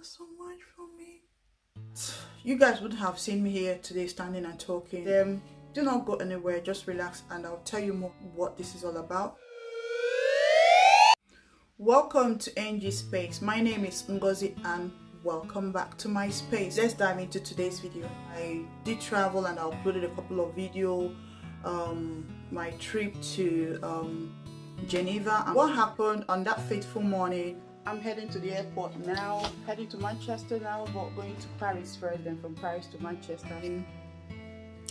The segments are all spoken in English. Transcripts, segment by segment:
done so much for me. You guys would have seen me here today standing and talking. Do not go anywhere, just relax and I'll tell you more what this is all about. Welcome to NG Space. My name is Ngozi and welcome back to my space. Let's dive into today's video. I did travel and I uploaded a couple of videos, my trip to Geneva and what happened on that fateful morning. I'm heading to the airport now, heading to Manchester now, but going to Paris first, then from Paris to Manchester.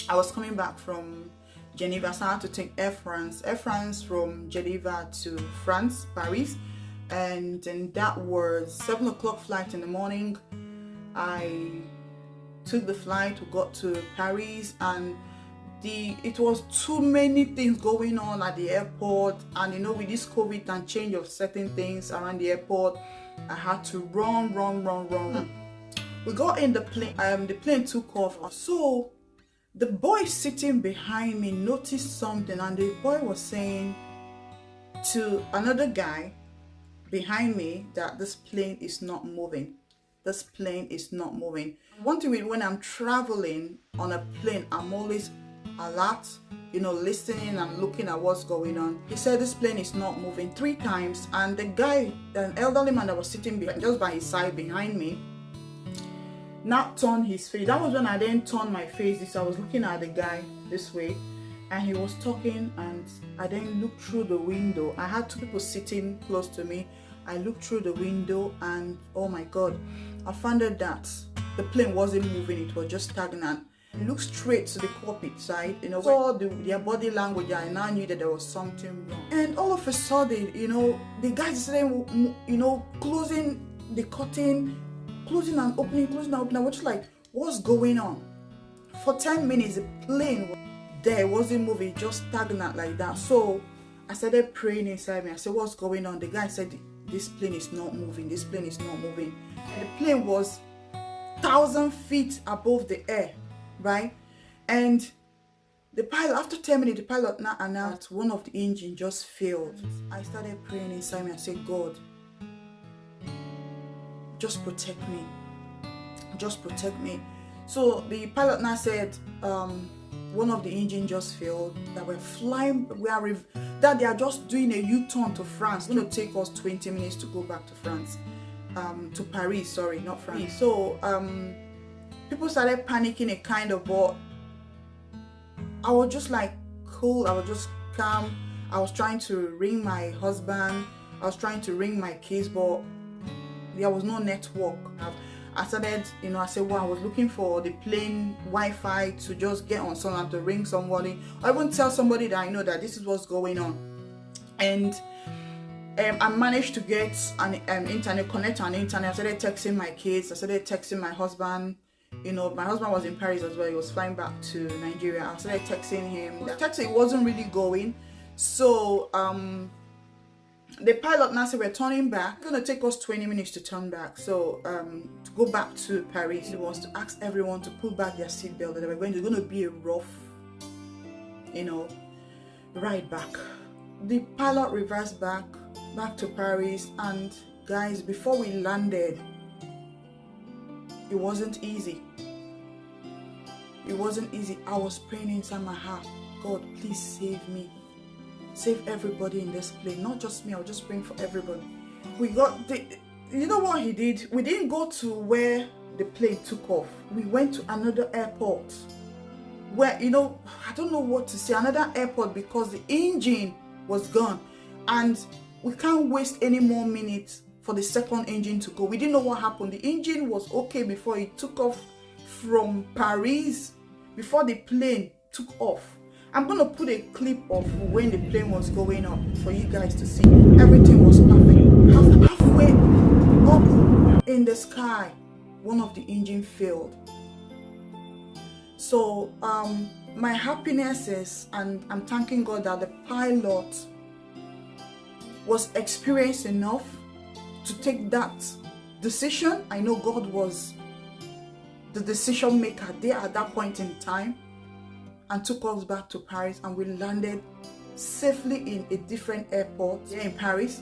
I was coming back from Geneva, so I had to take Air France from Geneva to France, Paris, and then that was 7 o'clock flight in the morning. I took the flight, we got to Paris, and it was too many things going on at the airport, and you know, with this COVID and change of certain things around the airport, I had to run. We got in the plane took off. So the boy sitting behind me noticed something, and the boy was saying to another guy behind me that this plane is not moving. This plane is not moving. One thing, when I'm traveling on a plane, I'm always alert, you know, listening and looking at what's going on. He said this plane is not moving 3 times, and the guy, an elderly man that was sitting just by his side behind me, now turned his face. That was when I then turned my face. I was looking at the guy this way, and he was talking, and I then looked through the window. I had 2 people sitting close to me. I looked through the window, and oh my God, I found out that the plane wasn't moving. It was just stagnant. I looked straight to the cockpit side, you know, saw their body language, and I now knew that there was something wrong. And all of a sudden, you know, the guys started, you know, closing the curtain, closing and opening. I was just like, what's going on? For 10 minutes, the plane was there, wasn't moving, just stagnant like that. So I started praying inside me. I said, what's going on? The guy said, this plane is not moving. This plane is not moving. And the plane was 1,000 feet above the air, right? And the pilot, after 10 minutes, the pilot now announced one of the engine just failed. I started praying inside me. I said, God, just protect me. Just protect me. So the pilot now said, one of the engine just failed, that we're flying, that they are just doing a U-turn to France. It's going to take us 20 minutes to go back to France, to Paris, sorry, not France. So people started panicking a kind of, but I was just like cool, I was just calm. I was trying to ring my husband, I was trying to ring my kids, but there was no network. I started, you know, I said, well, I was looking for the plane Wi-Fi to just get on someone, to ring somebody, or even tell somebody that I know that this is what's going on. And I managed to get an internet, connect on internet. I started texting my kids, I started texting my husband. You know, my husband was in Paris as well. He was flying back to Nigeria. I started texting him. The text, it wasn't really going. So the pilot now said, we're turning back. It's going to take us 20 minutes to turn back. So to go back to Paris, he was to ask everyone to pull back their seatbelt. That it's going to be a rough, you know, ride back. The pilot reversed back to Paris, and guys, before we landed, it wasn't easy. It wasn't easy. I was praying inside my heart, God, please save me. Save everybody in this plane, not just me. I was just praying for everybody. We got you know what he did? We didn't go to where the plane took off. We went to another airport where, you know, I don't know what to say, another airport, because the engine was gone, and we can't waste any more minutes for the second engine to go. We didn't know what happened. The engine was okay before it took off from Paris, before the plane took off. I'm going to put a clip of when the plane was going up for you guys to see. Everything was perfect. Halfway up in the sky, one of the engine failed. So my happiness is, and I'm thanking God that the pilot was experienced enough to take that decision. I know God was the decision maker there at that point in time, and took us back to Paris, and we landed safely in a different airport here in Paris.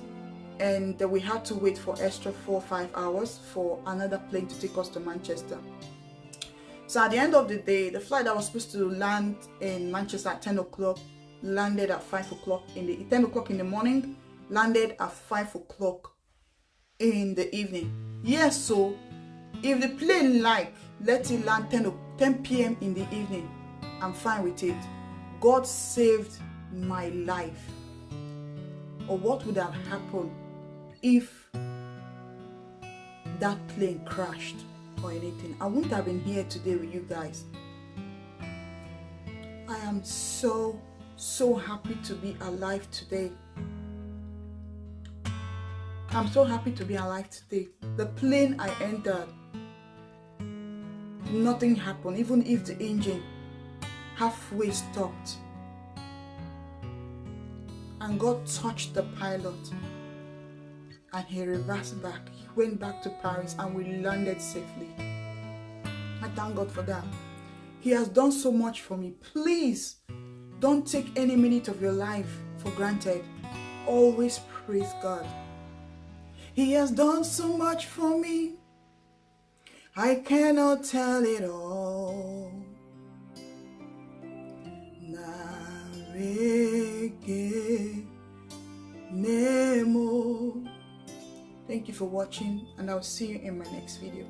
and we had to wait for extra 4 or 5 hours for another plane to take us to Manchester. So at the end of the day, the flight that was supposed to land in Manchester at 10 o'clock landed at 5 o'clock in the 10 o'clock in the morning, landed at 5 o'clock in the evening. Yes, so if the plane let it land 10 p.m. in the evening, I'm fine with it. God saved my life. Or what would have happened if that plane crashed or anything? I wouldn't have been here today with you guys. I am so happy to be alive today. I'm so happy to be alive today. The plane I entered, nothing happened, even if the engine halfway stopped. And God touched the pilot and he reversed back. He went back to Paris and we landed safely. I thank God for that. He has done so much for me. Please don't take any minute of your life for granted. Always praise God. He has done so much for me. I cannot tell it all. Thank you for watching, and I'll see you in my next video.